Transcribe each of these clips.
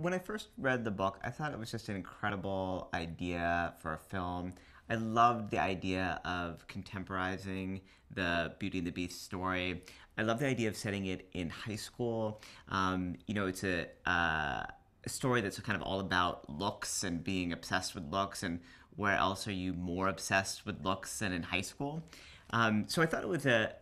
When I first read the book, I thought it was just an incredible idea for a film. I loved the idea of contemporizing the Beauty and the Beast story. I love the idea of setting it in high school. It's a story that's kind of all about looks and being obsessed with looks, and where else are you more obsessed with looks than in high school? So I thought it was a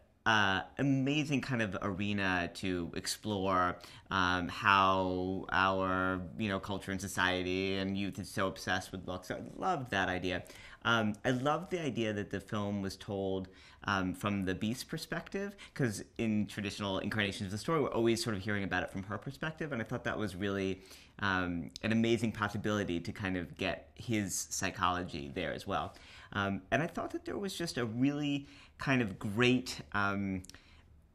amazing kind of arena to explore how our culture and society and youth is so obsessed with looks. So I loved that idea. I loved the idea that the film was told from the Beast's perspective, because in traditional incarnations of the story, we're always sort of hearing about it from her perspective, and I thought that was really an amazing possibility to kind of get his psychology there as well. And I thought that there was just a really kind of great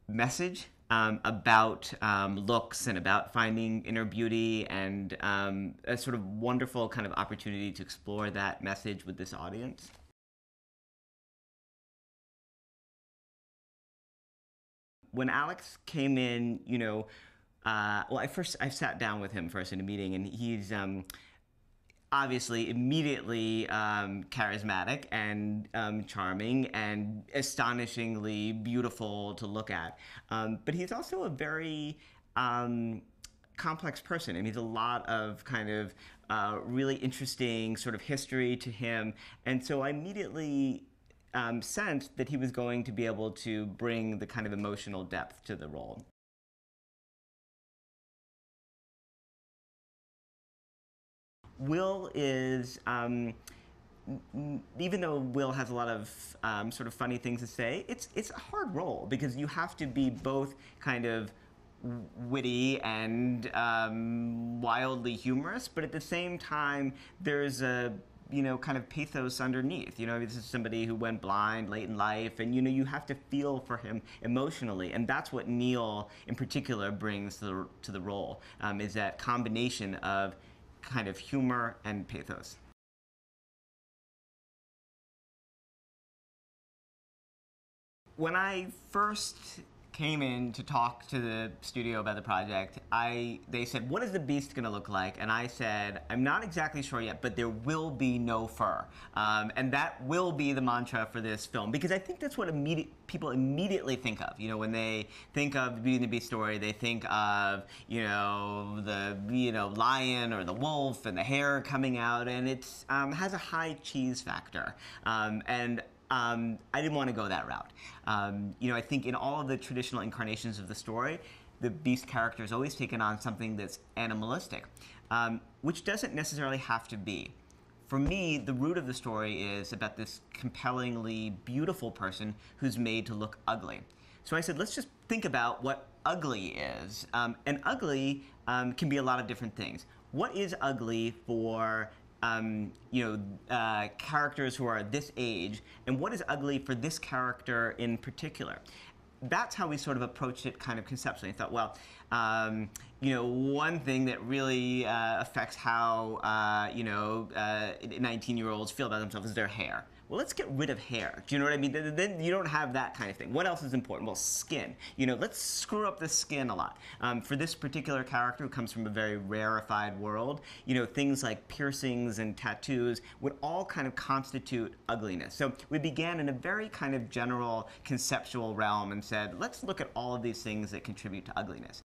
message about looks and about finding inner beauty, and a sort of wonderful kind of opportunity to explore that message with this audience. When Alex came in, I sat down with him first in a meeting, and he's obviously immediately charismatic and charming and astonishingly beautiful to look at. But he's also a very complex person. I mean, there's a lot of kind of really interesting sort of history to him. And so I immediately sensed that he was going to be able to bring the kind of emotional depth to the role. Will is, even though Will has a lot of sort of funny things to say, it's a hard role, because you have to be both kind of witty and wildly humorous, but at the same time, there's a kind of pathos underneath. This is somebody who went blind late in life, and you have to feel for him emotionally, and that's what Neil in particular brings to the role, is that combination of kind of humor and pathos. When I first came in to talk to the studio about the project, they said, "What is the Beast going to look like?" And I said, "I'm not exactly sure yet, but there will be no fur." And that will be the mantra for this film, because I think that's what people immediately think of. When they think of the Beauty and the Beast story, they think of, the lion or the wolf and the hair coming out, and it has a high cheese factor. I didn't want to go that route. I think in all of the traditional incarnations of the story, the Beast character has always taken on something that's animalistic, which doesn't necessarily have to be. For me, the root of the story is about this compellingly beautiful person who's made to look ugly. So I said, let's just think about what ugly is. And ugly can be a lot of different things. What is ugly for characters who are this age, and what is ugly for this character in particular? That's how we sort of approached it kind of conceptually. I thought, well, one thing that really affects how, 19-year-olds feel about themselves is their hair. Well, let's get rid of hair. Do you know what I mean? Then you don't have that kind of thing. What else is important? Well, skin. Let's screw up the skin a lot. For this particular character who comes from a very rarefied world, things like piercings and tattoos would all kind of constitute ugliness. So we began in a very kind of general conceptual realm and said, let's look at all of these things that contribute to ugliness.